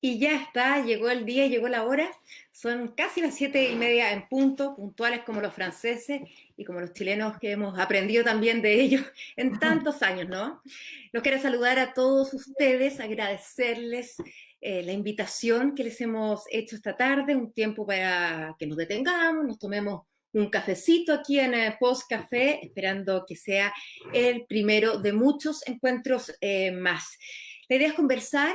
Y ya está, llegó el día, llegó la hora. Son casi las 7:30 en punto, puntuales como los franceses y como los chilenos que hemos aprendido también de ellos en tantos años, ¿no? Los quiero saludar a todos ustedes, agradecerles la invitación que les hemos hecho esta tarde, un tiempo para que nos detengamos, nos tomemos un cafecito aquí en Post Café, esperando que sea el primero de muchos encuentros más. La idea es conversar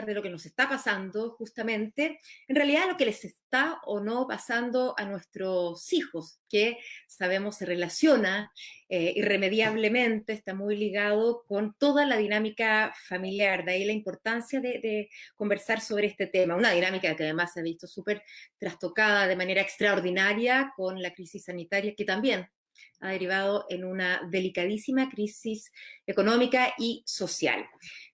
de lo que nos está pasando justamente, en realidad lo que les está o no pasando a nuestros hijos, que sabemos se relaciona irremediablemente, está muy ligado con toda la dinámica familiar, de ahí la importancia de conversar sobre este tema, una dinámica que además se ha visto súper trastocada de manera extraordinaria con la crisis sanitaria que también ha derivado en una delicadísima crisis económica y social.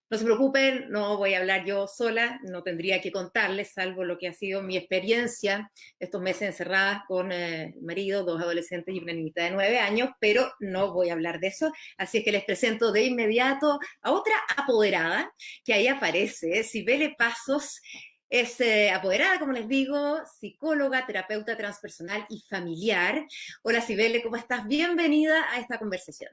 No se preocupen, no voy a hablar yo sola, no tendría que contarles, salvo lo que ha sido mi experiencia estos meses encerradas con marido, dos adolescentes y una niñita de 9 años, pero no voy a hablar de eso, así es que les presento de inmediato a otra apoderada que ahí aparece, Cibele Pasos. Es apoderada, como les digo, psicóloga, terapeuta transpersonal y familiar. Hola Cibele, ¿cómo estás? Bienvenida a esta conversación.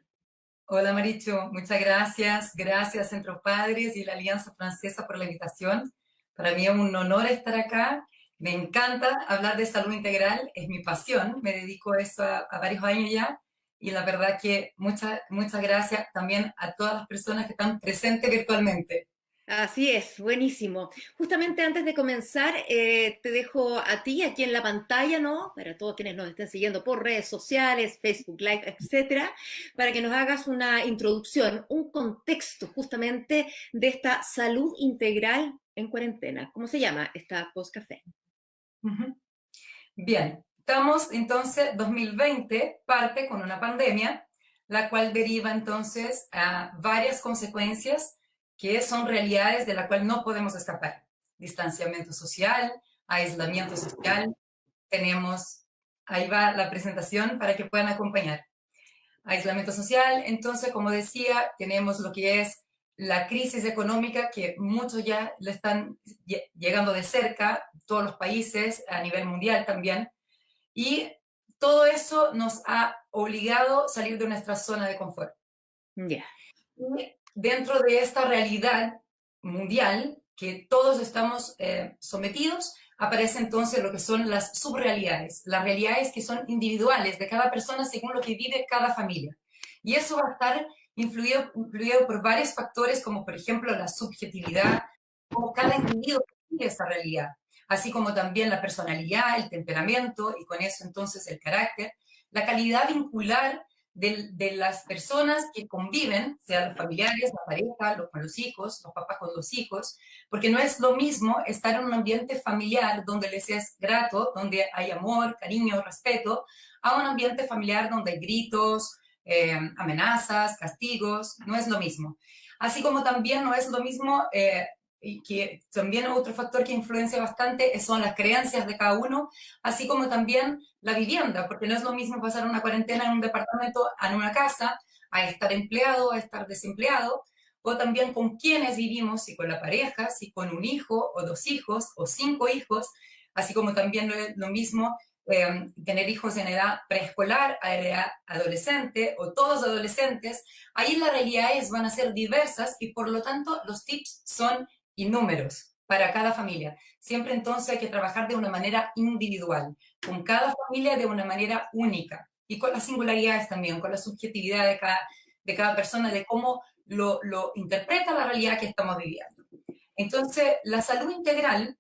Hola Maricho, muchas gracias. Gracias Centro Padres y la Alianza Francesa por la invitación. Para mí es un honor estar acá. Me encanta hablar de salud integral, es mi pasión. Me dedico a eso a varios años ya. Y la verdad que muchas gracias también a todas las personas que están presentes virtualmente. Así es, buenísimo. Justamente antes de comenzar, te dejo a ti aquí en la pantalla, ¿no? Para todos quienes nos estén siguiendo por redes sociales, Facebook Live, etcétera, para que nos hagas una introducción, un contexto justamente de esta salud integral en cuarentena. ¿Cómo se llama esta post café? Ujú. Bien, estamos entonces, 2020 parte con una pandemia, la cual deriva entonces a varias consecuencias que son realidades de la cual no podemos escapar. Distanciamiento social, aislamiento social, tenemos, ahí va la presentación para que puedan acompañar. Aislamiento social, entonces, como decía, tenemos lo que es la crisis económica que muchos ya le están llegando de cerca, todos los países a nivel mundial también, y todo eso nos ha obligado a salir de nuestra zona de confort. Ya. Y dentro de esta realidad mundial que todos estamos sometidos, aparece entonces lo que son las subrealidades, las realidades que son individuales de cada persona según lo que vive cada familia. Y eso va a estar influido por varios factores, como por ejemplo la subjetividad, como cada individuo vive esa realidad, así como también la personalidad, el temperamento y con eso entonces el carácter, la calidad vincular de las personas que conviven, sean los familiares, la pareja, con los hijos, los papás con los hijos, porque no es lo mismo estar en un ambiente familiar donde les es grato, donde hay amor, cariño, respeto, a un ambiente familiar donde hay gritos, amenazas, castigos, no es lo mismo. Así como también no es lo mismo y que también otro factor que influencia bastante son las creencias de cada uno, así como también la vivienda, porque no es lo mismo pasar una cuarentena en un departamento, en una casa, a estar empleado, a estar desempleado, o también con quiénes vivimos, si con la pareja, si con un hijo, o dos hijos, o cinco hijos, así como también lo mismo tener hijos en edad preescolar, a edad adolescente, o todos adolescentes, ahí las realidades van a ser diversas y por lo tanto los tips son y números para cada familia. Siempre entonces hay que trabajar de una manera individual, con cada familia de una manera única y con las singularidades también, con la subjetividad de cada persona, de cómo lo interpreta la realidad que estamos viviendo. Entonces, la salud integral,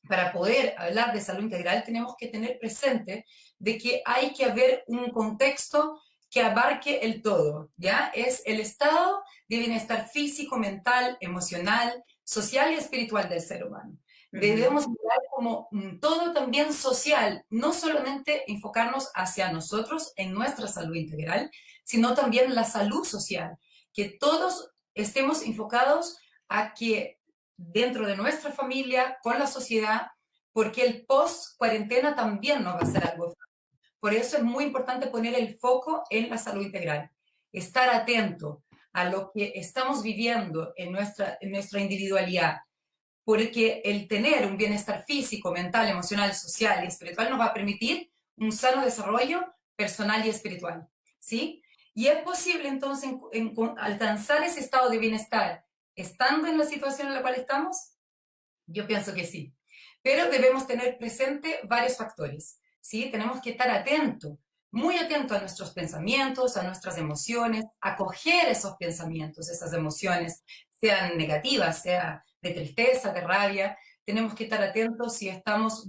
para poder hablar de salud integral, tenemos que tener presente de que hay que haber un contexto que abarque el todo, ¿ya? Es el estado de bienestar físico, mental, emocional, social y espiritual del ser humano. Uh -huh. Debemos mirar como un todo también social, no solamente enfocarnos hacia nosotros en nuestra salud integral, sino también la salud social, que todos estemos enfocados a que dentro de nuestra familia, con la sociedad, porque el post-cuarentena también nos va a ser algo fácil. Por eso es muy importante poner el foco en la salud integral, estar atento a lo que estamos viviendo en nuestra individualidad, porque el tener un bienestar físico, mental, emocional, social y espiritual nos va a permitir un sano desarrollo personal y espiritual, ¿sí? Y es posible entonces alcanzar ese estado de bienestar estando en la situación en la cual estamos. Yo pienso que sí, pero debemos tener presente varios factores, ¿sí? Tenemos que estar atentos, muy atentos a nuestros pensamientos, a nuestras emociones, acoger esos pensamientos, esas emociones, sean negativas, sea de tristeza, de rabia. Tenemos que estar atentos si estamos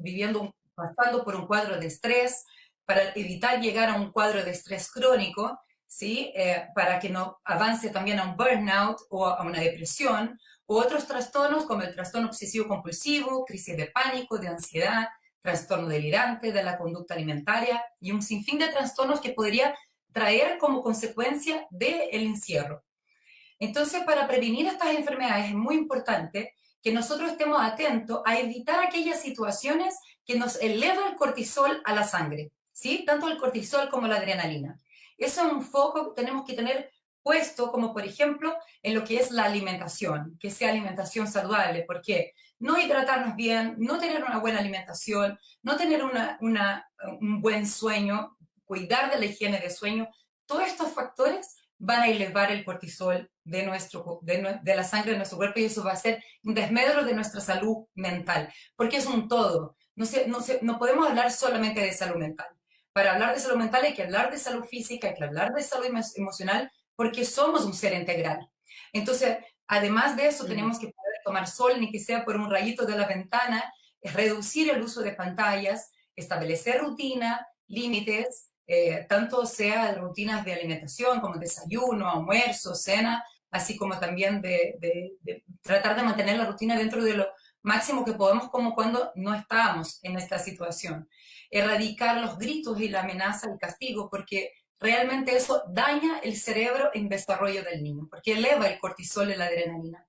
pasando por un cuadro de estrés, para evitar llegar a un cuadro de estrés crónico, ¿sí? Para que no avance también a un burnout o a una depresión, u otros trastornos como el trastorno obsesivo-compulsivo, crisis de pánico, de ansiedad, trastorno delirante de la conducta alimentaria y un sinfín de trastornos que podría traer como consecuencia del encierro. Entonces, para prevenir estas enfermedades es muy importante que nosotros estemos atentos a evitar aquellas situaciones que nos elevan el cortisol a la sangre, ¿sí? Tanto el cortisol como la adrenalina. Eso es un foco que tenemos que tener puesto, como por ejemplo, en lo que es la alimentación, que sea alimentación saludable, porque no hidratarnos bien, no tener una buena alimentación, no tener un buen sueño, cuidar de la higiene de sueño, todos estos factores van a elevar el cortisol de la sangre de nuestro cuerpo y eso va a ser un desmedro de nuestra salud mental, porque es un todo. No podemos hablar solamente de salud mental. Para hablar de salud mental hay que hablar de salud física, hay que hablar de salud emocional, porque somos un ser integral. Entonces, además de eso, tenemos que poder tomar sol, ni que sea por un rayito de la ventana, reducir el uso de pantallas, establecer rutina, límites, tanto sea rutinas de alimentación como desayuno, almuerzo, cena, así como también de tratar de mantener la rutina dentro de lo máximo que podemos, como cuando no estábamos en esta situación. Erradicar los gritos y la amenaza y el castigo, porque realmente eso daña el cerebro en desarrollo del niño, porque eleva el cortisol y la adrenalina.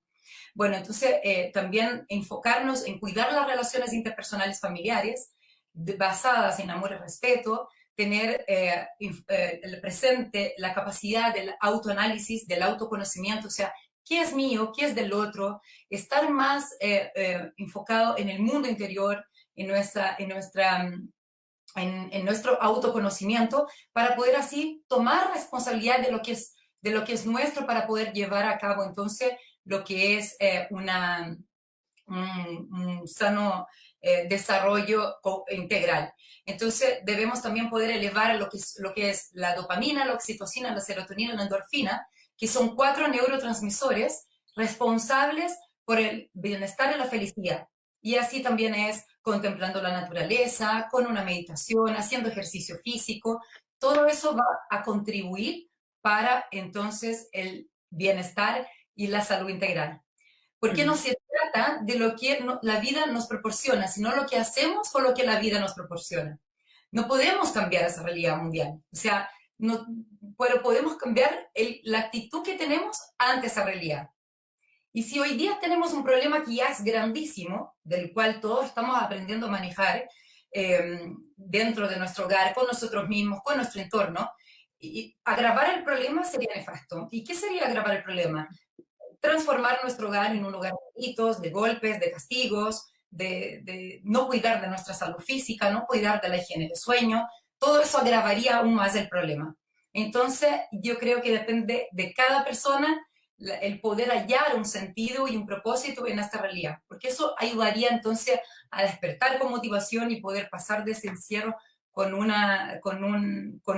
Bueno, entonces también enfocarnos en cuidar las relaciones interpersonales familiares basadas en amor y respeto, tener presente la capacidad del autoanálisis, del autoconocimiento, o sea, qué es mío, qué es del otro, estar más enfocado en el mundo interior, en nuestro autoconocimiento, para poder así tomar responsabilidad de lo que es nuestro, para poder llevar a cabo entonces lo que es un sano desarrollo integral. Entonces debemos también poder elevar lo que es la dopamina, la oxitocina, la serotonina, la endorfina, que son 4 neurotransmisores responsables por el bienestar y la felicidad. Y así también es contemplando la naturaleza, con una meditación, haciendo ejercicio físico. Todo eso va a contribuir para entonces el bienestar y la salud integral. Porque no se trata de lo que la vida nos proporciona, sino lo que hacemos con lo que la vida nos proporciona. No podemos cambiar esa realidad mundial. O sea, no, pero podemos cambiar la actitud que tenemos ante esa realidad. Y si hoy día tenemos un problema que ya es grandísimo, del cual todos estamos aprendiendo a manejar dentro de nuestro hogar, con nosotros mismos, con nuestro entorno, y agravar el problema sería nefasto. ¿Y qué sería agravar el problema? Transformar nuestro hogar en un lugar de gritos, de golpes, de castigos, de no cuidar de nuestra salud física, no cuidar de la higiene de sueño. Todo eso agravaría aún más el problema. Entonces, yo creo que depende de cada persona el poder hallar un sentido y un propósito en esta realidad, porque eso ayudaría entonces a despertar con motivación y poder pasar de ese encierro con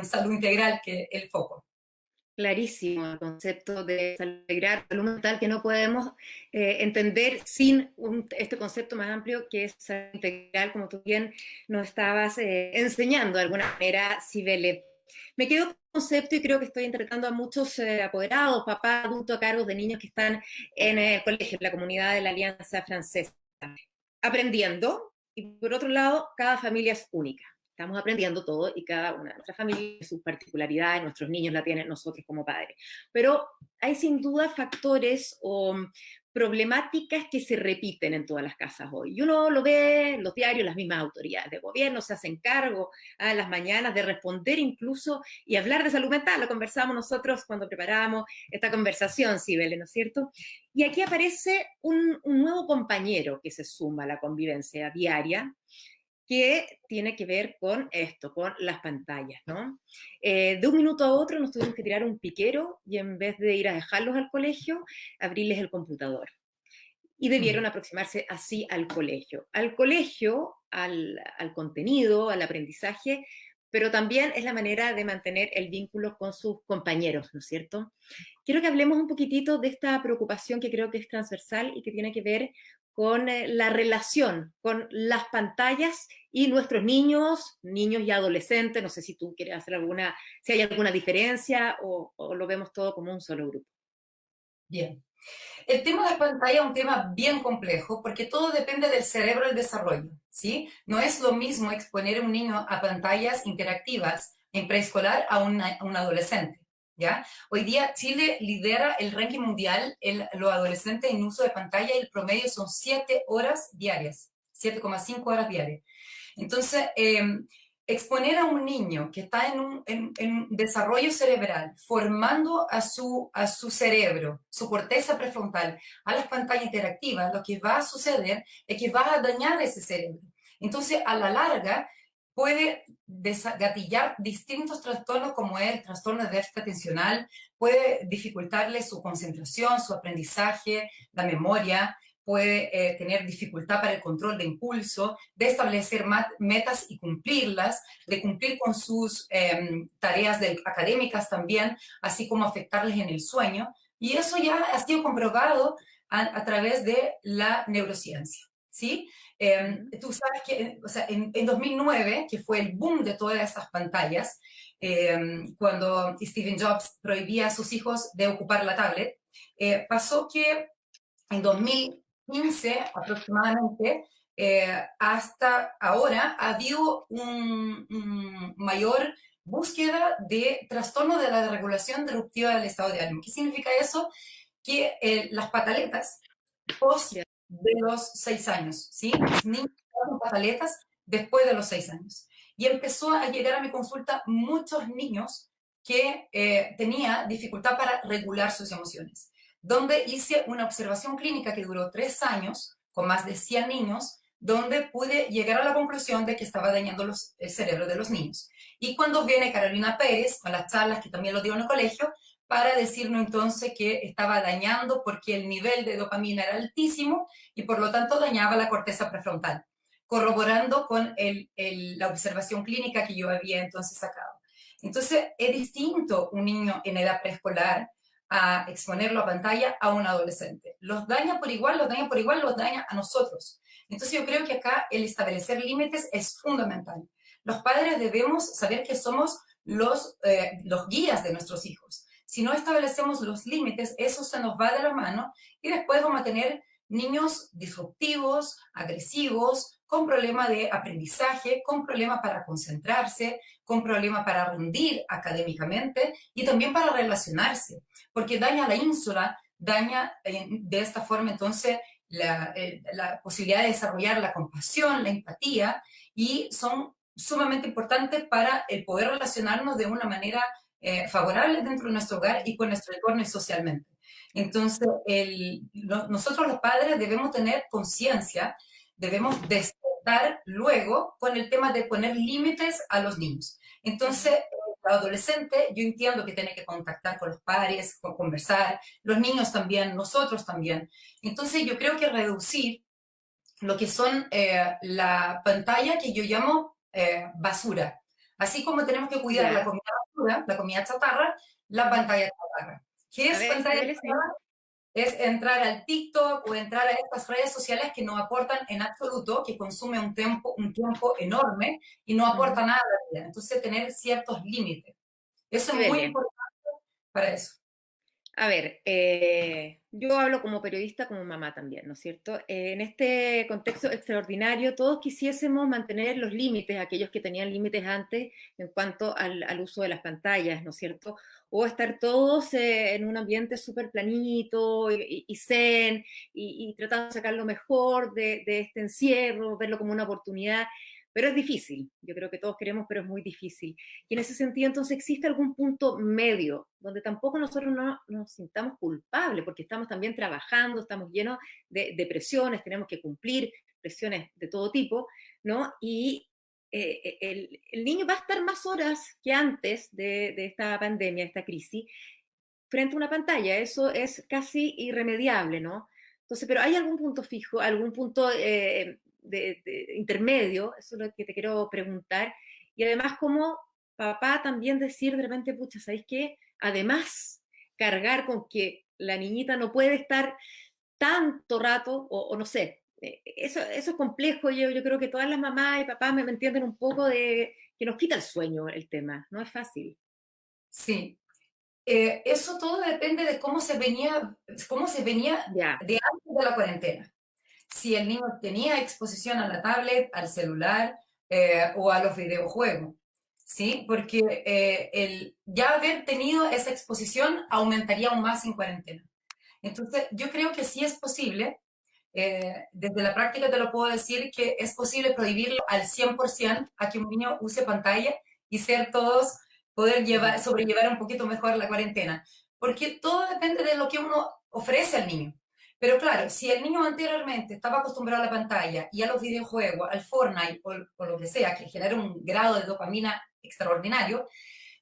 salud integral, que es el foco. Clarísimo el concepto de integrar salud mental, que no podemos entender sin este concepto más amplio que es salud integral, como tú bien nos estabas enseñando de alguna manera, Cibele. Me quedo con el concepto y creo que estoy entretando a muchos apoderados, papás, adultos a cargo de niños que están en el colegio, en la comunidad de la Alianza Francesa, aprendiendo, y por otro lado, cada familia es única. Estamos aprendiendo todo y cada una de nuestras familias, sus particularidades, nuestros niños la tienen nosotros como padres. Pero hay sin duda factores o problemáticas que se repiten en todas las casas hoy. Y uno lo ve en los diarios, las mismas autoridades de gobierno se hacen cargo a las mañanas de responder incluso y hablar de salud mental. Lo conversamos nosotros cuando preparamos esta conversación, Sibel, ¿no es cierto? Y aquí aparece un nuevo compañero que se suma a la convivencia diaria, que tiene que ver con esto, con las pantallas, ¿no? De un minuto a otro nos tuvimos que tirar un piquero y en vez de ir a dejarlos al colegio, abrirles el computador. Y debieron aproximarse así al colegio, al contenido, al aprendizaje, pero también es la manera de mantener el vínculo con sus compañeros, ¿no es cierto? Quiero que hablemos un poquitito de esta preocupación que creo que es transversal y que tiene que ver con la relación con las pantallas y nuestros niños, niños y adolescentes. No sé si tú quieres hacer alguna, si hay alguna diferencia o lo vemos todo como un solo grupo. Bien. El tema de la pantalla es un tema bien complejo porque todo depende del cerebro y el desarrollo, ¿sí? No es lo mismo exponer a un niño a pantallas interactivas en preescolar a un adolescente, ¿ya? Hoy día Chile lidera el ranking mundial en los adolescentes en uso de pantalla y el promedio son 7 horas diarias, 7,5 horas diarias. Entonces, exponer a un niño que está en desarrollo cerebral, formando a su cerebro, su corteza prefrontal, a las pantallas interactivas, lo que va a suceder es que va a dañar ese cerebro. Entonces, a la larga, puede gatillar distintos trastornos como el trastorno de déficit atencional, puede dificultarle su concentración, su aprendizaje, la memoria, puede tener dificultad para el control de impulso, de establecer metas y cumplirlas, de cumplir con sus tareas académicas también, así como afectarles en el sueño. Y eso ya ha sido comprobado a través de la neurociencia, ¿sí? Tú sabes que, o sea, en 2009, que fue el boom de todas esas pantallas, cuando Steve Jobs prohibía a sus hijos de ocupar la tablet, pasó que en 2015 aproximadamente, hasta ahora ha habido un mayor búsqueda de trastorno de la regulación disruptiva del estado de ánimo. ¿Qué significa eso? Que las pataletas post de los 6 años, ¿sí? Los niños con pataletas después de los 6 años. Y empezó a llegar a mi consulta muchos niños que tenía dificultad para regular sus emociones, donde hice una observación clínica que duró 3 años con más de 100 niños, donde pude llegar a la conclusión de que estaba dañando el cerebro de los niños. Y cuando viene Carolina Pérez, con las charlas que también lo dio en el colegio, para decirnos entonces que estaba dañando porque el nivel de dopamina era altísimo y por lo tanto dañaba la corteza prefrontal, corroborando con la observación clínica que yo había entonces sacado. Entonces, es distinto un niño en edad preescolar a exponerlo a pantalla a un adolescente. Los daña por igual, los daña por igual, los daña a nosotros. Entonces, yo creo que acá el establecer límites es fundamental. Los padres debemos saber que somos los guías de nuestros hijos. Si no establecemos los límites, eso se nos va de la mano y después vamos a tener niños disruptivos, agresivos, con problemas de aprendizaje, con problemas para concentrarse, con problemas para rendir académicamente y también para relacionarse, porque daña la ínsula, daña de esta forma entonces la posibilidad de desarrollar la compasión, la empatía, y son sumamente importantes para el poder relacionarnos de una manera favorable dentro de nuestro hogar y con nuestro entorno y socialmente. Entonces, nosotros los padres debemos tener conciencia, debemos despertar luego con el tema de poner límites a los niños. Entonces, el adolescente, yo entiendo que tiene que contactar con los padres, con conversar, los niños también, nosotros también. Entonces, yo creo que reducir lo que son la pantalla que yo llamo basura. Así como tenemos que cuidar la comida basura, la comida chatarra, la pantalla chatarra. ¿Qué es pantalla chatarra? Es entrar al TikTok o entrar a estas redes sociales que no aportan en absoluto, que consume un tiempo enorme y no aporta nada a la vida. Entonces, tener ciertos límites. Eso es muy importante para eso. A ver, yo hablo como periodista, como mamá también, ¿no es cierto? En este contexto extraordinario, todos quisiésemos mantener los límites, aquellos que tenían límites antes en cuanto al uso de las pantallas, ¿no es cierto? O estar todos en un ambiente súper planito y zen y tratando de sacar lo mejor de este encierro, verlo como una oportunidad. Pero es difícil, yo creo que todos queremos, pero es muy difícil. Y en ese sentido, entonces, ¿existe algún punto medio donde tampoco nosotros no nos sintamos culpables, porque estamos también trabajando, estamos llenos de presiones, tenemos que cumplir presiones de todo tipo, ¿no? Y el niño va a estar más horas que antes de esta pandemia, esta crisis, frente a una pantalla. Eso es casi irremediable, ¿no? Entonces, pero ¿hay algún punto fijo, algún punto de intermedio? Eso es lo que te quiero preguntar. Y además, como papá también decir de repente, pucha, ¿sabéis qué? Además, cargar con que la niñita no puede estar tanto rato, o no sé, eso es complejo. Yo creo que todas las mamás y papás me entienden un poco de que nos quita el sueño el tema, no es fácil. Sí, eso todo depende de cómo se venía Ya, de antes de la cuarentena. Si el niño tenía exposición a la tablet, al celular o a los videojuegos, ¿sí? Porque el ya haber tenido esa exposición aumentaría aún más en cuarentena. Entonces, yo creo que sí es posible, desde la práctica te lo puedo decir, que es posible prohibirlo al 100% a que un niño use pantalla y ser todos, poder sobrellevar un poquito mejor la cuarentena. Porque todo depende de lo que uno ofrece al niño. Pero claro, si el niño anteriormente estaba acostumbrado a la pantalla y a los videojuegos, al Fortnite o lo que sea, que genera un grado de dopamina extraordinario,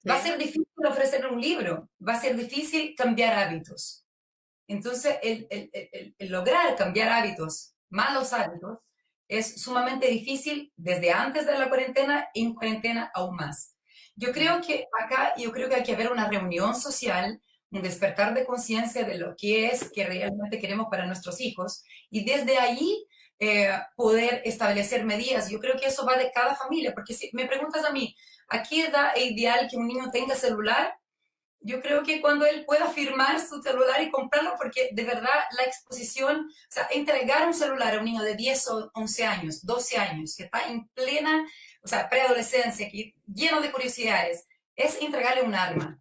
va a ¿sí? ser difícil ofrecerle un libro, va a ser difícil cambiar hábitos. Entonces, el lograr cambiar hábitos, malos hábitos, es sumamente difícil desde antes de la cuarentena y en cuarentena aún más. Yo creo que hay que haber una reunión social, un despertar de conciencia de lo que es que realmente queremos para nuestros hijos y desde ahí poder establecer medidas. Yo creo que eso va de cada familia, porque si me preguntas a mí, ¿a qué edad es ideal que un niño tenga celular? Yo creo que cuando él pueda firmar su celular y comprarlo, porque de verdad la exposición, o sea, entregar un celular a un niño de 10 o 11 años, 12 años, que está en plena, o sea, preadolescencia, que, lleno de curiosidades, es entregarle un arma.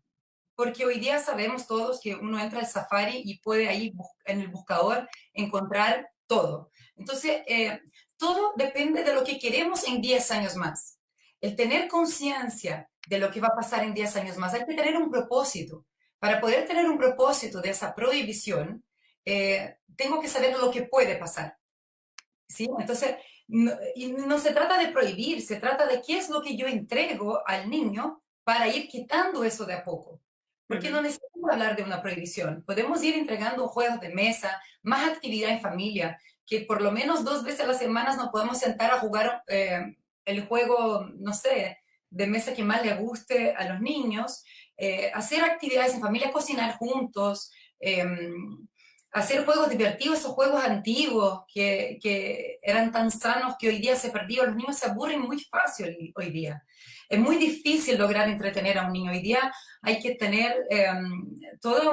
Porque hoy día sabemos todos que uno entra al Safari y puede ahí en el buscador encontrar todo. Entonces, todo depende de lo que queremos en 10 años más. El tener conciencia de lo que va a pasar en 10 años más, hay que tener un propósito. Para poder tener un propósito de esa prohibición, tengo que saber lo que puede pasar. ¿Sí? Entonces, y no se trata de prohibir, se trata de qué es lo que yo entrego al niño para ir quitando eso de a poco. Porque no Ujú. necesitamos hablar de una prohibición. Podemos ir entregando juegos de mesa, más actividad en familia, que por lo menos 2 veces a la semana nos podemos sentar a jugar el juego, no sé, de mesa que más le guste a los niños, hacer actividades en familia, cocinar juntos, hacer juegos divertidos, esos juegos antiguos que eran tan sanos que hoy día se perdió. Los niños se aburren muy fácil hoy día. Es muy difícil lograr entretener a un niño. Hoy día hay que tener toda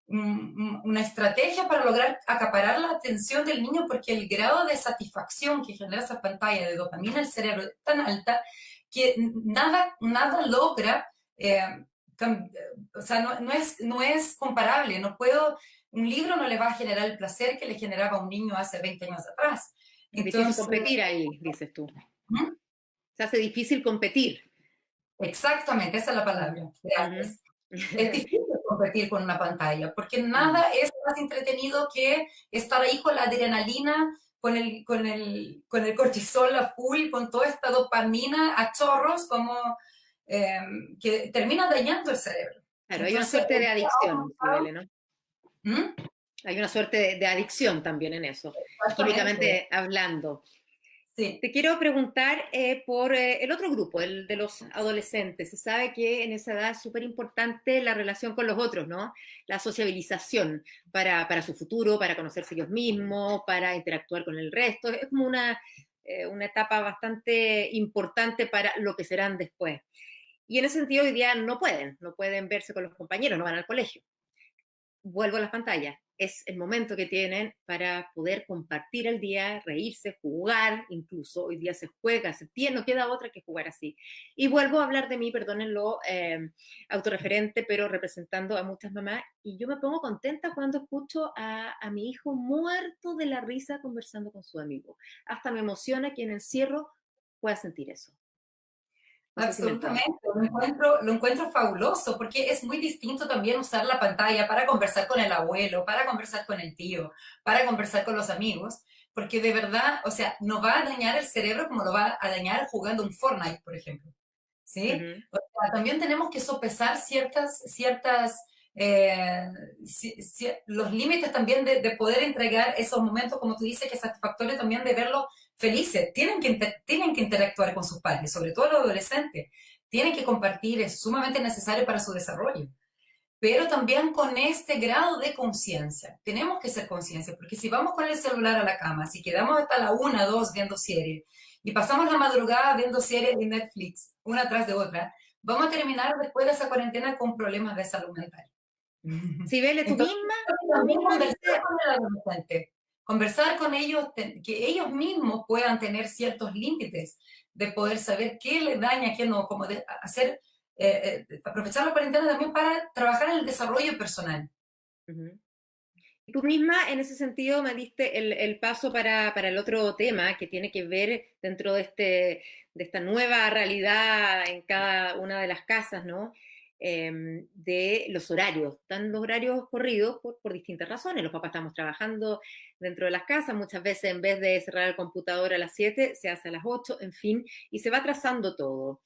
una estrategia para lograr acaparar la atención del niño porque el grado de satisfacción que genera esa pantalla de dopamina en el cerebro es tan alta que nada logra, o sea, no es comparable. No puedo, un libro no le va a generar el placer que le generaba a un niño hace 20 años atrás. Es difícil Entonces, competir ahí, dices tú. ¿Mm? Se hace difícil competir. Exactamente, esa es la palabra. Ujú. Gracias. Es difícil competir con una pantalla, porque Mm. nada es más entretenido que estar ahí con la adrenalina, con el cortisol a full, con toda esta dopamina a chorros, como eh, que termina dañando el cerebro. Claro, hay una Entonces, suerte de adicción, Cibele, ¿no? ¿Mm? Hay una suerte de adicción también en eso, Exactamente, químicamente hablando. sí. Te quiero preguntar por el otro grupo, el de los adolescentes. Se sabe que en esa edad es súper importante la relación con los otros, ¿no? La sociabilización para su futuro, para conocerse ellos mismos, para interactuar con el resto. Es como una etapa bastante importante para lo que serán después. Y en ese sentido hoy día no pueden verse con los compañeros, no van al colegio. vuelvo a las pantallas. Es el momento que tienen para poder compartir el día, reírse, jugar, incluso hoy día se juega, se tiene, no queda otra que jugar así. Y vuelvo a hablar de mí, perdónenlo, autorreferente, pero representando a muchas mamás, y yo me pongo contenta cuando escucho a mi hijo muerto de la risa conversando con su amigo. Hasta me emociona que en encierro pueda sentir eso. No sé si me entiendes. Absolutamente, lo encuentro fabuloso porque es muy distinto también usar la pantalla para conversar con el abuelo, para conversar con el tío, para conversar con los amigos, porque de verdad, o sea, no va a dañar el cerebro como lo va a dañar jugando un Fortnite, por ejemplo. Uh ¿Sí? -huh. O sea, también tenemos que sopesar los límites también de poder entregar esos momentos, como tú dices, que satisfactorios también de verlos felices. Tienen que interactuar con sus padres, sobre todo los adolescentes. Tienen que compartir, es sumamente necesario para su desarrollo. Pero también con este grado de conciencia. Tenemos que ser conscientes, porque si vamos con el celular a la cama, si quedamos hasta la 1, 2 viendo series, y pasamos la madrugada viendo series de Netflix, una tras de otra, vamos a terminar después de esa cuarentena con problemas de salud mental. Sibele, Entonces, tú también misma conversar dices, con el adolescente, conversar con ellos, que ellos mismos puedan tener ciertos límites de poder saber qué les daña, qué no, como de hacer, aprovechar la cuarentena también para trabajar en el desarrollo personal. uh -huh. Tú misma en ese sentido me diste el paso para el otro tema que tiene que ver dentro de esta nueva realidad en cada una de las casas, ¿no? De los horarios. Están los horarios corridos por distintas razones. Los papás estamos trabajando dentro de las casas, muchas veces en vez de cerrar el computador a las 7, se hace a las 8, en fin, y se va trazando todo.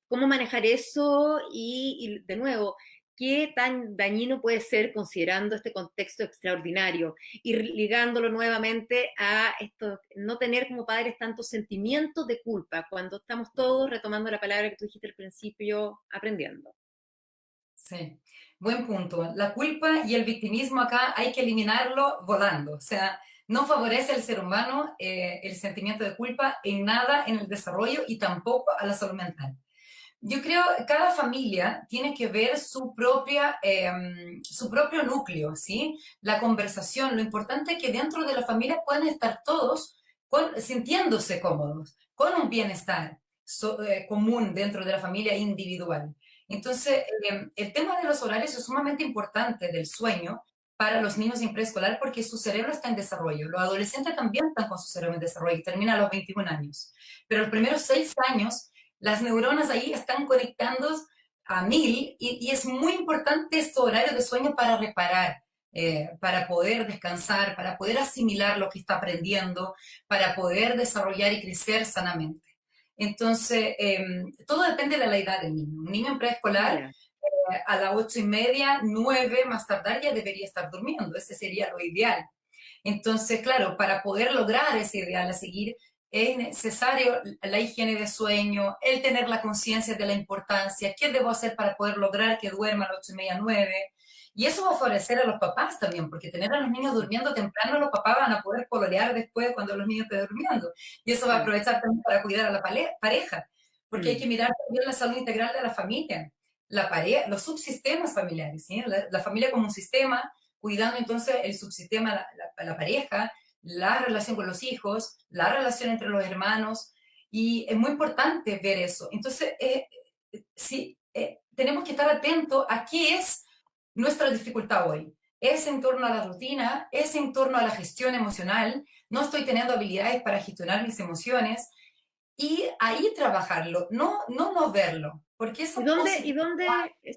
¿Cómo manejar eso? Y de nuevo, qué tan dañino puede ser considerando este contexto extraordinario y ligándolo nuevamente a esto, no tener como padres tantos sentimientos de culpa cuando estamos todos, retomando la palabra que tú dijiste al principio, aprendiendo. Sí, buen punto. La culpa y el victimismo acá hay que eliminarlo volando. O sea, no favorece al ser humano el sentimiento de culpa en nada en el desarrollo y tampoco a la salud mental. Yo creo que cada familia tiene que ver su propio núcleo, ¿sí? La conversación, lo importante es que dentro de la familia puedan estar todos sintiéndose cómodos, con un bienestar común dentro de la familia individual. Entonces, el tema de los horarios es sumamente importante del sueño para los niños en preescolar porque su cerebro está en desarrollo. Los adolescentes también están con su cerebro en desarrollo y termina a los 21 años. Pero los primeros 6 años las neuronas ahí están conectando a 1000 y es muy importante este horario de sueño para reparar, para poder descansar, para poder asimilar lo que está aprendiendo, para poder desarrollar y crecer sanamente. Entonces, todo depende de la edad del niño. Un niño en preescolar Yeah. a las 8:30, 9 más tardar ya debería estar durmiendo. Ese sería lo ideal. Entonces, claro, para poder lograr ese ideal a seguir, es necesario la higiene de sueño, el tener la conciencia de la importancia, qué debo hacer para poder lograr que duerma a las 8:30, 9. Y eso va a favorecer a los papás también, porque tener a los niños durmiendo temprano, los papás van a poder pololear después cuando los niños estén durmiendo. Y eso va a Mm. aprovechar también para cuidar a la pareja, porque hay que Mm. mirar también la salud integral de la familia, la pareja, los subsistemas familiares, ¿sí? La familia como un sistema, cuidando entonces el subsistema, la pareja, la relación con los hijos, la relación entre los hermanos, y es muy importante ver eso. Entonces, sí, tenemos que estar atentos a qué es nuestra dificultad hoy. Es en torno a la rutina, es en torno a la gestión emocional, no estoy teniendo habilidades para gestionar mis emociones, y ahí trabajarlo, no verlo, porque esa Y positividad. dónde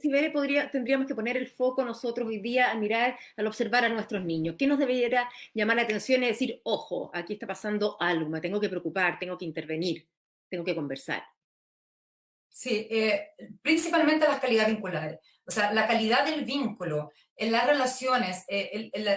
Sibeli, tendríamos que poner el foco nosotros hoy día a mirar, al observar a nuestros niños? ¿Qué nos debería llamar la atención y decir, ojo, aquí está pasando algo, me tengo que preocupar, tengo que intervenir, tengo que conversar? Sí, principalmente las calidades vinculares. O sea, la calidad del vínculo en las relaciones,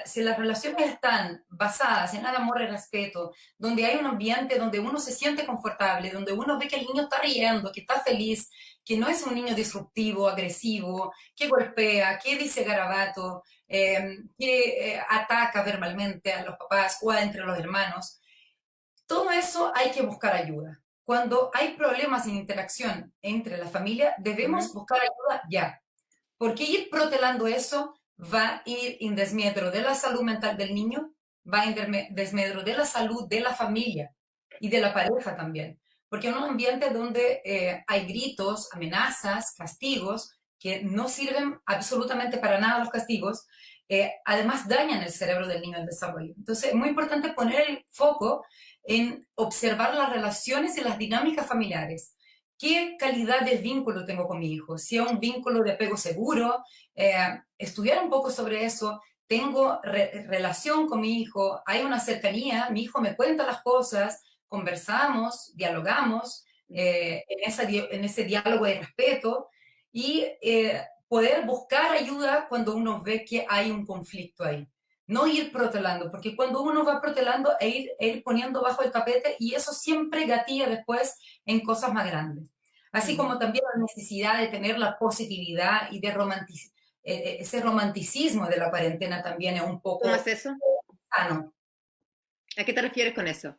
si las relaciones están basadas en el amor y respeto, donde hay un ambiente donde uno se siente confortable, donde uno ve que el niño está riendo, que está feliz, que no es un niño disruptivo, agresivo, que golpea, que dice garabato, que ataca verbalmente a los papás o entre los hermanos, todo eso hay que buscar ayuda. Cuando hay problemas en interacción entre la familia, Uh debemos -huh. buscar ayuda ya. Porque ir protelando eso va a ir en desmedro de la salud mental del niño, va en desmedro de la salud de la familia y de la pareja también. Porque en un ambiente donde hay gritos, amenazas, castigos, que no sirven absolutamente para nada los castigos, además dañan el cerebro del niño en desarrollo. Entonces es muy importante poner el foco en observar las relaciones y las dinámicas familiares. ¿Qué calidad de vínculo tengo con mi hijo? Si es un vínculo de apego seguro, estudiar un poco sobre eso. Tengo relación con mi hijo, hay una cercanía, mi hijo me cuenta las cosas, conversamos, dialogamos en ese diálogo de respeto y poder buscar ayuda cuando uno ve que hay un conflicto ahí. No ir protelando, porque cuando uno va protelando ir poniendo bajo el tapete y eso siempre gatilla después en cosas más grandes. Así como también la necesidad de tener la positividad y de ese romanticismo de la cuarentena también es un ¿Cómo es poco eso? sano. ¿A qué te refieres con eso?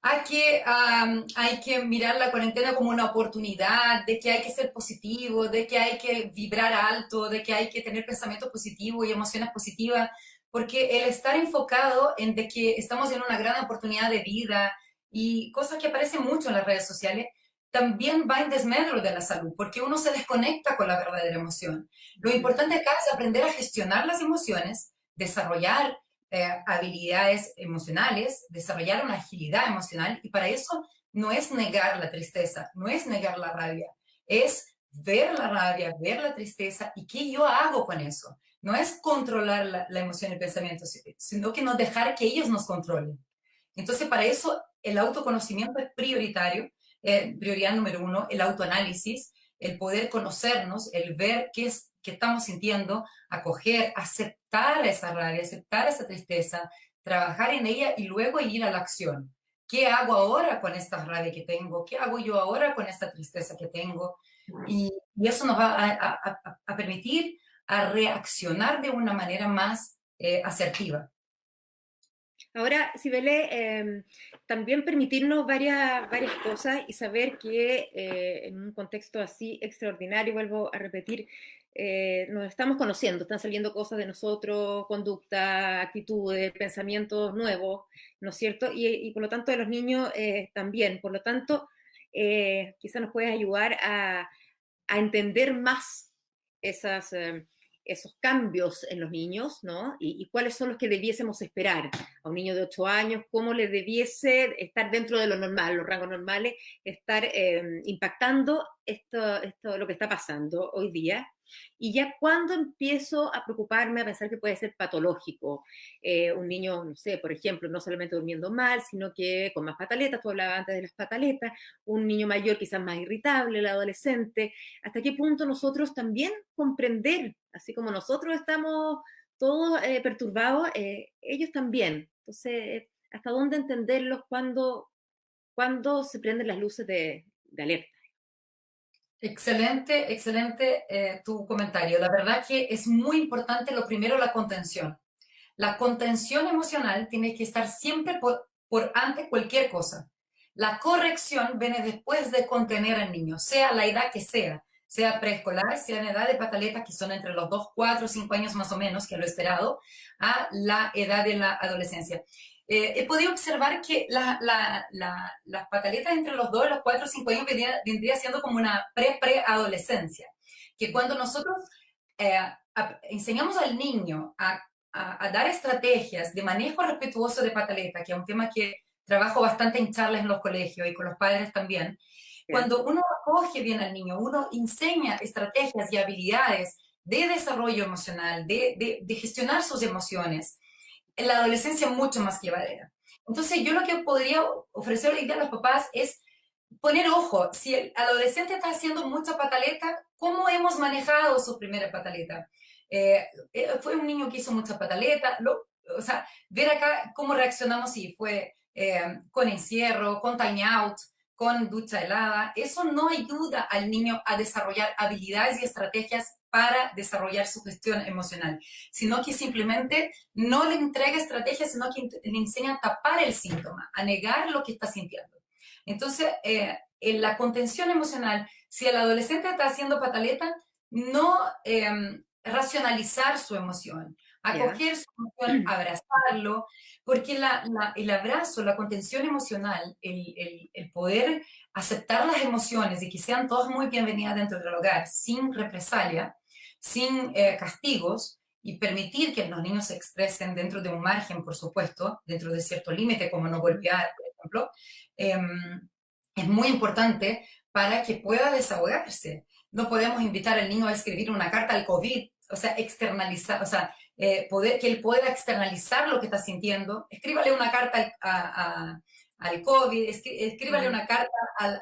Hay que mirar la cuarentena como una oportunidad, de que hay que ser positivo, de que hay que vibrar alto, de que hay que tener pensamientos positivos y emociones positivas, porque el estar enfocado en de que estamos en una gran oportunidad de vida y cosas que aparecen mucho en las redes sociales, también va en desmedro de la salud, porque uno se desconecta con la verdadera emoción. Lo importante acá es aprender a gestionar las emociones, desarrollar habilidades emocionales, desarrollar una agilidad emocional y para eso no es negar la tristeza, no es negar la rabia, es ver la rabia, ver la tristeza y qué yo hago con eso. No es controlar la emoción y el pensamiento, sino que no dejar que ellos nos controlen. Entonces, para eso el autoconocimiento es prioritario, prioridad número uno, el autoanálisis, el poder conocernos, el ver qué estamos sintiendo, acoger, aceptar esa rabia, aceptar esa tristeza, trabajar en ella y luego ir a la acción. ¿Qué hago ahora con esta rabia que tengo? ¿Qué hago yo ahora con esta tristeza que tengo? Y eso nos va a permitir a reaccionar de una manera más asertiva. Ahora, Sibele, también permitirnos varias cosas y saber que en un contexto así extraordinario, vuelvo a repetir, nos estamos conociendo, están saliendo cosas de nosotros, conducta, actitudes, pensamientos nuevos, ¿no es cierto? Y por lo tanto de los niños también. Por lo tanto, quizás nos puedes ayudar a entender más esas, esos cambios en los niños, ¿no? Y cuáles son los que debiésemos esperar a un niño de 8 años, cómo le debiese estar dentro de lo normal, los rangos normales, estar impactando lo que está pasando hoy día. Y ya cuando empiezo a preocuparme, a pensar que puede ser patológico, un niño, no sé, por ejemplo, no solamente durmiendo mal, sino que con más pataletas, tú hablabas antes de las pataletas, un niño mayor quizás más irritable, el adolescente, hasta qué punto nosotros también comprender, así como nosotros estamos todos perturbados, ellos también. Entonces, ¿hasta dónde entenderlos cuando se prenden las luces de alerta? Excelente, excelente tu comentario. La verdad que es muy importante lo primero, la contención. La contención emocional tiene que estar siempre por ante cualquier cosa. La corrección viene después de contener al niño, sea la edad que sea preescolar, sea en edad de pataletas, que son entre los 2, 4, 5 años más o menos, que es lo esperado, a la edad de la adolescencia. He podido observar que las pataletas entre los 2, los 4, 5 años vendría siendo como una pre-adolescencia, que cuando nosotros enseñamos al niño a dar estrategias de manejo respetuoso de pataleta, que es un tema que trabajo bastante en charlas en los colegios y con los padres también, cuando uno acoge bien al niño, uno enseña estrategias y habilidades de desarrollo emocional, de gestionar sus emociones, en la adolescencia mucho más llevadera. Entonces yo lo que podría ofrecer hoy día a los papás es poner ojo, si el adolescente está haciendo mucha pataleta, ¿cómo hemos manejado su primera pataleta? Fue un niño que hizo mucha pataleta, o sea, ver acá cómo reaccionamos si fue con encierro, con time out, con ducha helada, eso no ayuda al niño a desarrollar habilidades y estrategias para desarrollar su gestión emocional, sino que simplemente no le entrega estrategias, sino que le enseña a tapar el síntoma, a negar lo que está sintiendo. Entonces, en la contención emocional, si el adolescente está haciendo pataleta, no racionalizar su emoción, Ya. acoger su emoción, abrazarlo, porque el abrazo, la contención emocional, el poder aceptar las emociones y que sean todas muy bienvenidas dentro del hogar, sin represalia, sin castigos, y permitir que los niños se expresen dentro de un margen, por supuesto, dentro de cierto límite, como no golpear, por ejemplo, es muy importante para que pueda desahogarse. No podemos invitar al niño a escribir una carta al COVID, o sea, externalizar, o sea, que él pueda externalizar lo que está sintiendo. Escríbale una carta al COVID, escríbale una carta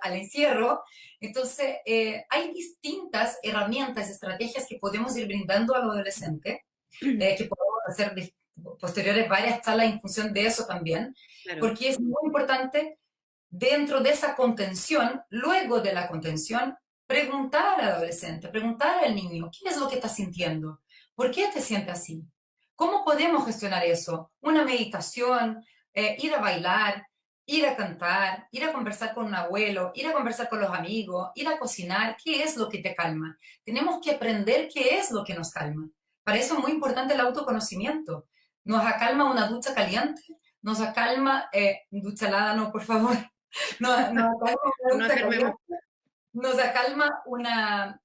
al encierro. Entonces, hay distintas herramientas, estrategias que podemos ir brindando al adolescente, que podemos hacer posteriores varias charlas en función de eso también, Claro. porque es muy importante dentro de esa contención, luego de la contención, preguntar al adolescente, preguntar al niño, ¿qué es lo que estás sintiendo? ¿Por qué te sientes así? ¿Cómo podemos gestionar eso? Una meditación, ir a bailar, ir a cantar, ir a conversar con un abuelo, ir a conversar con los amigos, ir a cocinar. ¿Qué es lo que te calma? Tenemos que aprender qué es lo que nos calma. Para eso es muy importante el autoconocimiento. Nos acalma una ducha caliente, nos acalma, ducha helada no, por favor, nos acalma una No ducha enfermemos. caliente, nos acalma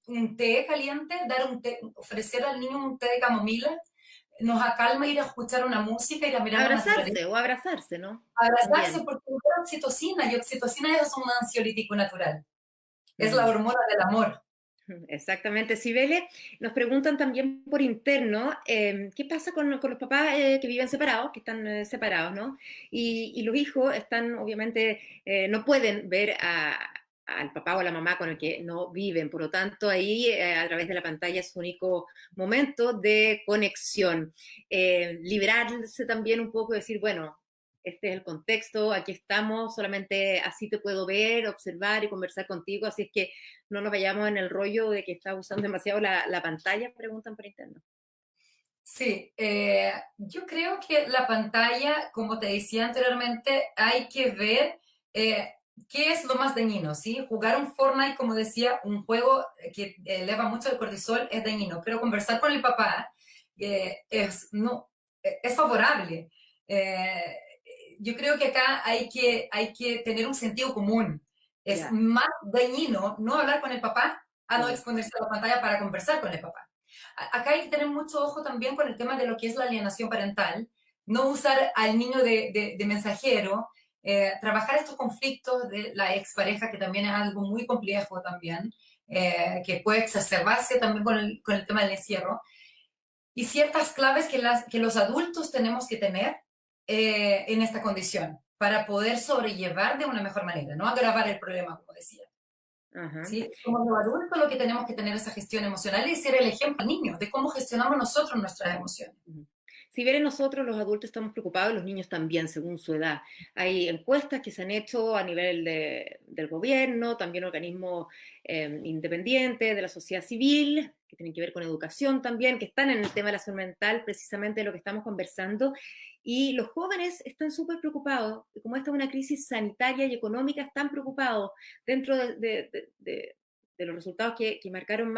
un té caliente, dar un té, ofrecer al niño un té de camomila, nos acalma ir a escuchar una música, ir a mirar la naturaleza, Abrazarse o abrazarse, ¿no? abrazarse También. porque libera oxitocina, y oxitocina es un ansiolítico natural, es la Mm. hormona del amor. Exactamente, Sibele. Nos preguntan también por interno, ¿qué pasa con los papás que viven separados, que están separados, ¿no? Y los hijos están, obviamente, no pueden ver al papá o a la mamá con el que no viven, por lo tanto, ahí a través de la pantalla es su único momento de conexión. Liberarse también un poco, decir, bueno, este es el contexto, aquí estamos, solamente así te puedo ver, observar y conversar contigo, así es que no nos vayamos en el rollo de que está usando demasiado la pantalla, preguntan por interno. Sí, yo creo que la pantalla, como te decía anteriormente, hay que ver qué es lo más dañino, ¿sí? Jugar un Fortnite, como decía, un juego que eleva mucho el cortisol es dañino, pero conversar con el papá no, es favorable. Eh, yo creo que acá hay que tener un sentido común. Es Ya, más dañino no hablar con el papá a no sí. exponerse a la pantalla para conversar con el papá. Acá hay que tener mucho ojo también con el tema de lo que es la alienación parental, no usar al niño de mensajero, trabajar estos conflictos de la expareja, que también es algo muy complejo también, que puede exacerbarse también con el tema del encierro, y ciertas claves que los adultos tenemos que tener en esta condición para poder sobrellevar de una mejor manera, no agravar el problema, como decía. Ajá. ¿Sí? Como los adultos lo que tenemos que tener esa gestión emocional y ser el ejemplo al niño de cómo gestionamos nosotros nuestras emociones. Si bien nosotros los adultos estamos preocupados, los niños también, según su edad. Hay encuestas que se han hecho a nivel del gobierno, también organismos independientes, de la sociedad civil, que tienen que ver con educación también, que están en el tema de la salud mental, precisamente de lo que estamos conversando. Y los jóvenes están súper preocupados, como esta es una crisis sanitaria y económica, están preocupados dentro de los resultados que marcaron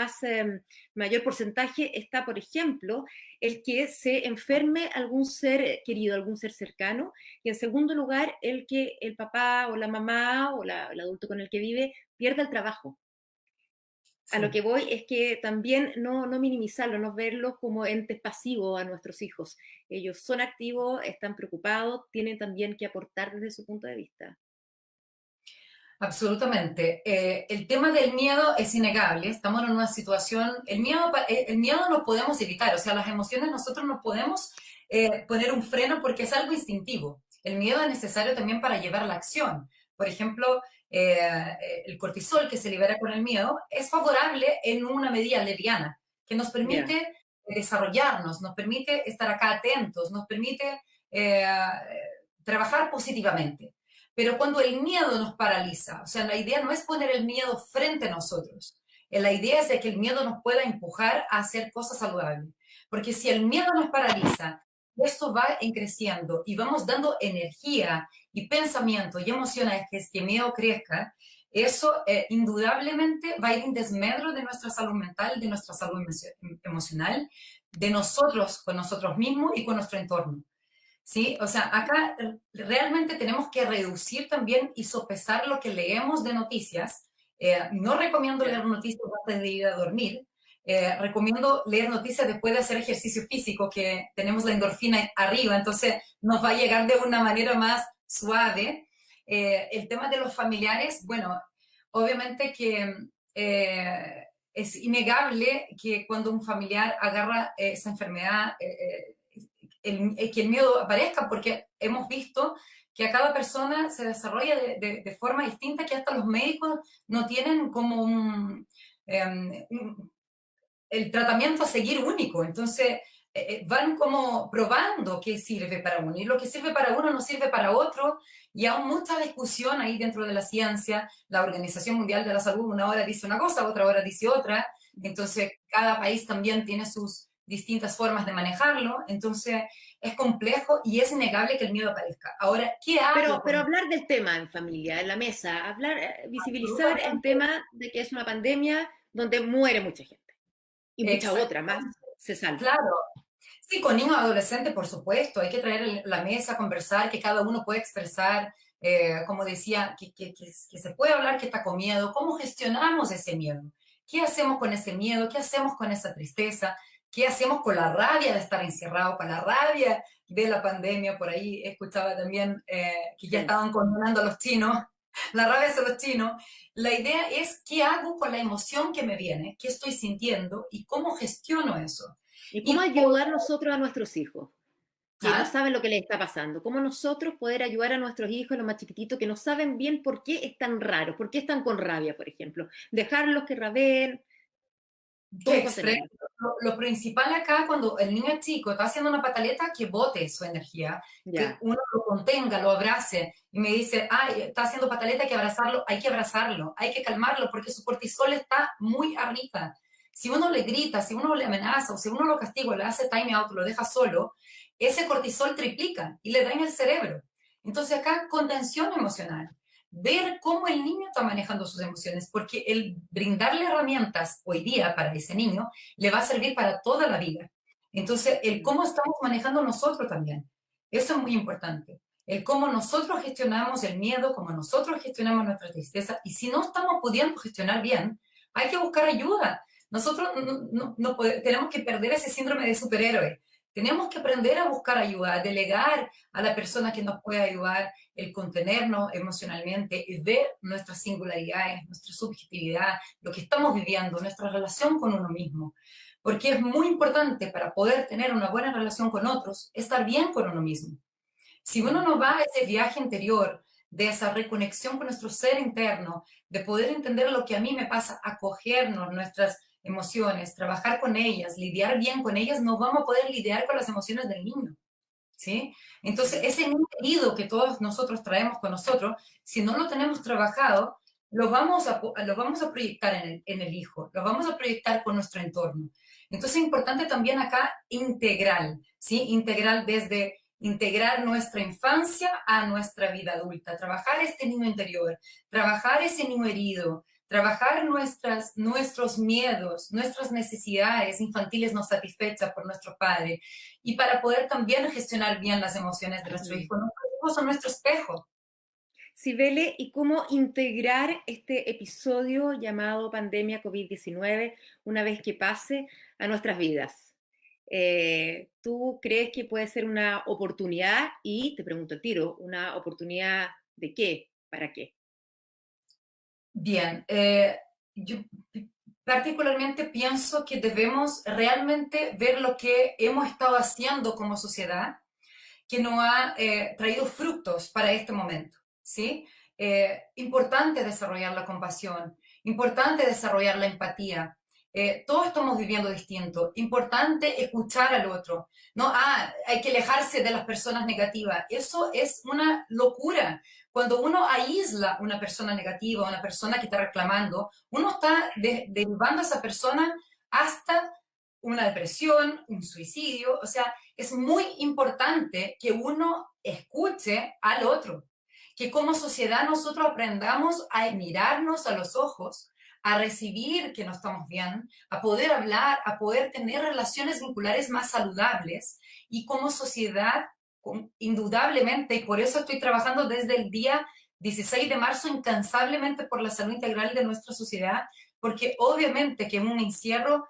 mayor porcentaje está, por ejemplo, el que se enferme algún ser querido, algún ser cercano, y en segundo lugar, el que el papá o la mamá o el adulto con el que vive pierda el trabajo. A lo Sí. que voy es que también no minimizarlo, no verlos como entes pasivos a nuestros hijos. Ellos son activos, están preocupados, tienen también que aportar desde su punto de vista. Absolutamente. El tema del miedo es innegable. Estamos en una situación, el miedo no podemos evitar, o sea, las emociones nosotros no podemos poner un freno porque es algo instintivo. El miedo es necesario también para llevar la acción. Por ejemplo, el cortisol que se libera con el miedo es favorable en una medida leviana, que nos Ya. permite desarrollarnos, nos permite estar acá atentos, nos permite trabajar positivamente. Pero cuando el miedo nos paraliza, o sea, la idea no es poner el miedo frente a nosotros. La idea es de que el miedo nos pueda empujar a hacer cosas saludables. Porque si el miedo nos paraliza, esto va creciendo y vamos dando energía y pensamiento y emociones que el miedo crezca, eso indudablemente va a ir en desmedro de nuestra salud mental, de nuestra salud emocional, de nosotros con nosotros mismos y con nuestro entorno. ¿Sí? O sea, acá realmente tenemos que reducir también y sopesar lo que leemos de noticias. No recomiendo leer noticias antes de ir a dormir. Recomiendo leer noticias después de hacer ejercicio físico, que tenemos la endorfina arriba, entonces nos va a llegar de una manera más suave. El tema de los familiares, bueno, obviamente que es innegable que cuando un familiar agarra esa enfermedad, que el miedo aparezca, porque hemos visto que a cada persona se desarrolla de forma distinta, que hasta los médicos no tienen como el tratamiento a seguir único. Entonces, van como probando qué sirve para uno, y lo que sirve para uno no sirve para otro, y aún mucha discusión ahí dentro de la ciencia. La Organización Mundial de la Salud una hora dice una cosa, otra hora dice otra, entonces cada país también tiene sus distintas formas de manejarlo, entonces es complejo y es innegable que el miedo aparezca. Ahora, ¿qué hago Pero con hablar del tema en familia, en la mesa, hablar, visibilizar el absolutamente? tema de que es una pandemia donde muere mucha gente y mucha otra más Exactamente, se salva. claro. Sí, con niños adolescentes, por supuesto, hay que traer la mesa, conversar, que cada uno pueda expresar, como decía, que se puede hablar que está con miedo, cómo gestionamos ese miedo, qué hacemos con ese miedo, qué hacemos con esa tristeza, qué hacemos con la rabia de estar encerrado, con la rabia de la pandemia. Por ahí escuchaba también que ya Sí. estaban condenando a los chinos, la rabia hacia los chinos. La idea es qué hago con la emoción que me viene, qué estoy sintiendo y cómo gestiono eso. ¿Y cómo Y por, ayudar nosotros a nuestros hijos que no ¿ah? saben lo que les está pasando? ¿Cómo nosotros poder ayudar a nuestros hijos, los más chiquititos, que no saben bien por qué están raros, por qué están con rabia, por ejemplo? Dejarlos que rabeen, Que ¿cómo exprese contenerlos? lo principal acá, cuando el niño es chico, está haciendo una pataleta, que bote su energía, que Ya, uno lo contenga, lo abrace, y me dice, ay, está haciendo pataleta, hay que abrazarlo, hay que calmarlo, porque su cortisol está muy arriba. Si uno le grita, si uno le amenaza, o si uno lo castiga, le hace time out, lo deja solo, ese cortisol triplica y le daña el cerebro. Entonces acá, contención emocional, ver cómo el niño está manejando sus emociones, porque el brindarle herramientas hoy día para ese niño le va a servir para toda la vida. Entonces, el cómo estamos manejando nosotros también, eso es muy importante. El cómo nosotros gestionamos el miedo, cómo nosotros gestionamos nuestra tristeza, y si no estamos pudiendo gestionar bien, hay que buscar ayuda. Nosotros tenemos que perder ese síndrome de superhéroe. Tenemos que aprender a buscar ayuda, a delegar a la persona que nos puede ayudar, el contenernos emocionalmente, y ver nuestras singularidades, nuestra subjetividad, lo que estamos viviendo, nuestra relación con uno mismo. Porque es muy importante, para poder tener una buena relación con otros, estar bien con uno mismo. Si uno no va a ese viaje interior, de esa reconexión con nuestro ser interno, de poder entender lo que a mí me pasa, acogernos nuestras emociones, trabajar con ellas, lidiar bien con ellas, no vamos a poder lidiar con las emociones del niño. ¿Sí? Entonces, ese niño herido que todos nosotros traemos con nosotros, si no lo tenemos trabajado, lo vamos a proyectar en el hijo, lo vamos a proyectar con nuestro entorno. Entonces, es importante también acá integral, ¿sí? Integral, desde integrar nuestra infancia a nuestra vida adulta, trabajar este niño interior, trabajar ese niño herido, trabajar nuestros miedos, nuestras necesidades infantiles no satisfechas por nuestro padre, y para poder también gestionar bien las emociones de nuestro hijo. Nuestros hijos son nuestro espejo. Sibele, ¿y cómo integrar este episodio llamado pandemia COVID-19 una vez que pase a nuestras vidas? ¿Tú crees que puede ser una oportunidad? Y te pregunto, Tiro, ¿una oportunidad de qué? ¿Para qué? Bien, yo particularmente pienso que debemos realmente ver lo que hemos estado haciendo como sociedad, que nos ha traído frutos para este momento, ¿sí? Importante desarrollar la compasión, importante desarrollar la empatía. Todos estamos viviendo distinto, importante escuchar al otro, ¿no? Hay que alejarse de las personas negativas. Eso es una locura. Cuando uno aísla una persona negativa, una persona que está reclamando, uno está derivando a esa persona hasta una depresión, un suicidio. O sea, es muy importante que uno escuche al otro. que como sociedad nosotros aprendamos a mirarnos a los ojos, a recibir que no estamos bien, a poder hablar, a poder tener relaciones vinculares más saludables y como sociedad, indudablemente, y por eso estoy trabajando desde el día 16 de marzo incansablemente por la salud integral de nuestra sociedad, porque obviamente que un encierro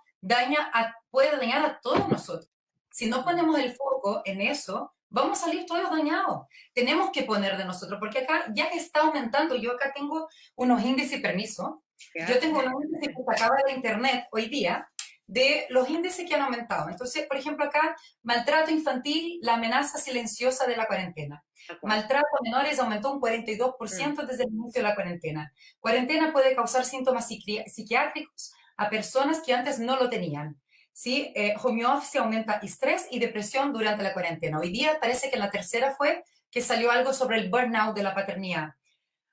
puede dañar a todos nosotros. Si no ponemos el foco en eso, vamos a salir todos dañados. Tenemos que poner de nosotros, porque acá ya está aumentando. Yo acá tengo unos índices, permiso, yo tengo unos índices que sacaba de internet hoy día de los índices que han aumentado. Entonces, por ejemplo, acá, maltrato infantil, la amenaza silenciosa de la cuarentena. Maltrato a menores aumentó un 42% desde el inicio de la cuarentena. Cuarentena puede causar síntomas psiquiátricos a personas que antes no lo tenían. ¿Sí? Home office aumenta estrés y depresión durante la cuarentena. Hoy día parece que en la tercera fue que salió algo sobre el burnout de la paternidad.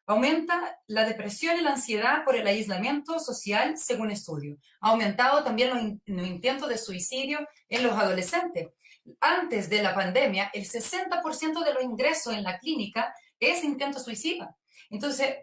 Aumenta la depresión y la ansiedad por el aislamiento social, según estudio. Ha aumentado también los intentos de suicidio en los adolescentes. Antes de la pandemia, el 60% de los ingresos en la clínica es intento suicida. Entonces,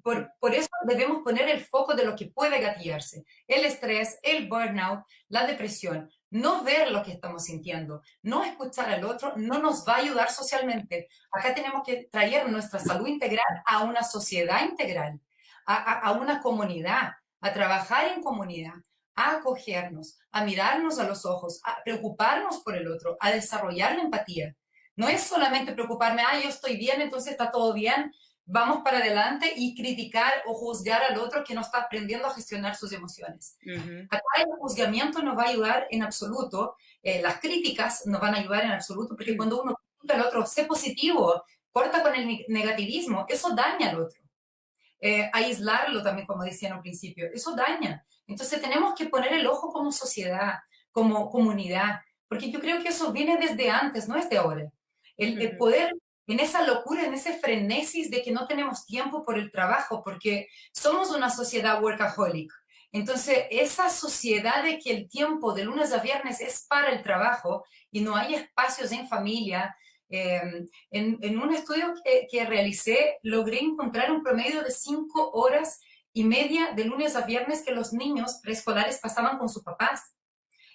por eso debemos poner el foco de lo que puede gatillarse. El estrés, el burnout, la depresión. No ver lo que estamos sintiendo, no escuchar al otro, no nos va a ayudar socialmente. Acá tenemos que traer nuestra salud integral a una sociedad integral, a una comunidad, a trabajar en comunidad, a acogernos, a mirarnos a los ojos, a preocuparnos por el otro, a desarrollar la empatía. No es solamente preocuparme, yo estoy bien, entonces está todo bien, vamos para adelante y criticar o juzgar al otro que no está aprendiendo a gestionar sus emociones. Acá el juzgamiento no va a ayudar en absoluto, las críticas no van a ayudar en absoluto, porque cuando uno critica al otro, sé positivo, corta con el negativismo, eso daña al otro. Aislarlo también, como decía al principio, eso daña. Entonces tenemos que poner el ojo como sociedad, como comunidad, porque yo creo que eso viene desde antes, no es de ahora. El poder en esa locura, en ese frenesis de que no tenemos tiempo por el trabajo, porque somos una sociedad workaholic. Entonces, esa sociedad de que el tiempo de lunes a viernes es para el trabajo y no hay espacios en familia. En un estudio que realicé, logré encontrar un promedio de 5 horas y media de lunes a viernes que los niños preescolares pasaban con sus papás.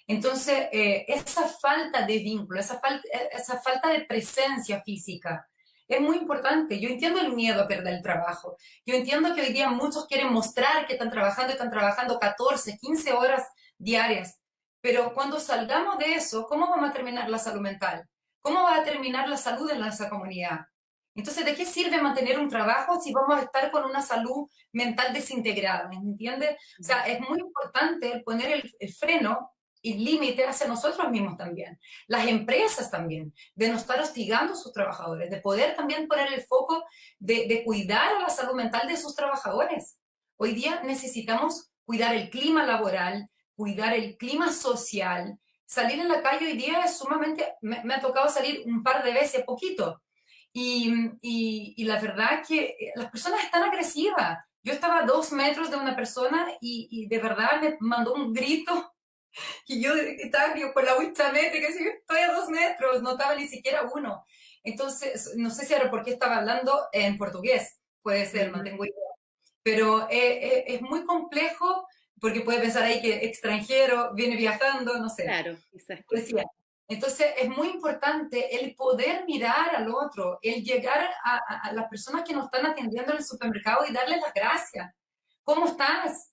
Entonces, esa falta de vínculo, esa falta de presencia física es muy importante. Yo entiendo el miedo a perder el trabajo. Yo entiendo que hoy día muchos quieren mostrar que están trabajando 14, 15 horas diarias. Pero cuando salgamos de eso, ¿cómo vamos a terminar la salud mental? ¿Cómo va a terminar la salud en esa comunidad? Entonces, ¿de qué sirve mantener un trabajo si vamos a estar con una salud mental desintegrada? ¿Me entiendes? O sea, es muy importante poner el freno y límite hacia nosotros mismos también, las empresas también, de no estar hostigando a sus trabajadores, de poder también poner el foco de cuidar a la salud mental de sus trabajadores. Hoy día necesitamos cuidar el clima laboral, cuidar el clima social. Salir en la calle hoy día es sumamente, me ha tocado salir un par de veces, poquito, y la verdad que las personas están agresivas. Yo estaba a 2 metros de una persona y de verdad me mandó un grito y yo estaba con la hucha métrica, que estoy a 2 metros, no estaba ni siquiera uno. Entonces, no sé si era porque estaba hablando en portugués, puede ser, no tengo idea. Pero es muy complejo porque puede pensar ahí que extranjero viene viajando, no sé. Claro, exacto. Entonces, es muy importante el poder mirar al otro, el llegar a las personas que nos están atendiendo en el supermercado y darles las gracias. ¿Cómo estás?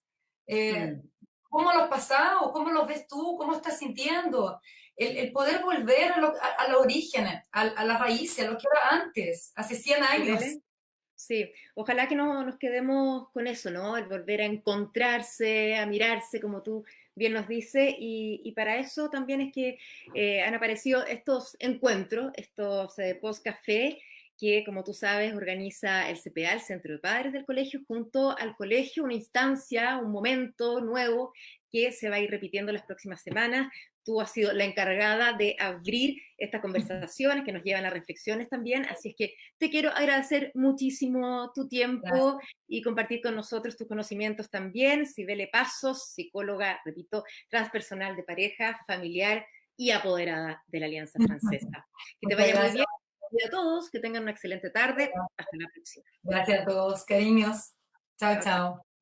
¿Cómo lo has pasado? ¿Cómo lo ves tú? ¿Cómo estás sintiendo? El poder volver a los orígenes, a las raíces, a lo que era antes, hace 100 años. Sí, ojalá que no nos quedemos con eso, ¿no? El volver a encontrarse, a mirarse, como tú bien nos dices, y para eso también es que han aparecido estos encuentros, estos post-café, que como tú sabes organiza el CPA, el Centro de Padres del Colegio, junto al colegio, una instancia, un momento nuevo que se va a ir repitiendo las próximas semanas. Tú has sido la encargada de abrir estas conversaciones que nos llevan a reflexiones también, así es que te quiero agradecer muchísimo tu tiempo y compartir con nosotros tus conocimientos también. Cibele Pasos, psicóloga, repito, transpersonal de pareja, familiar y apoderada de la Alianza Francesa. Que te vaya muy bien Y a todos, que tengan una excelente tarde. Hasta la próxima. Gracias a todos, cariños. Chao, Chao, chao. chao.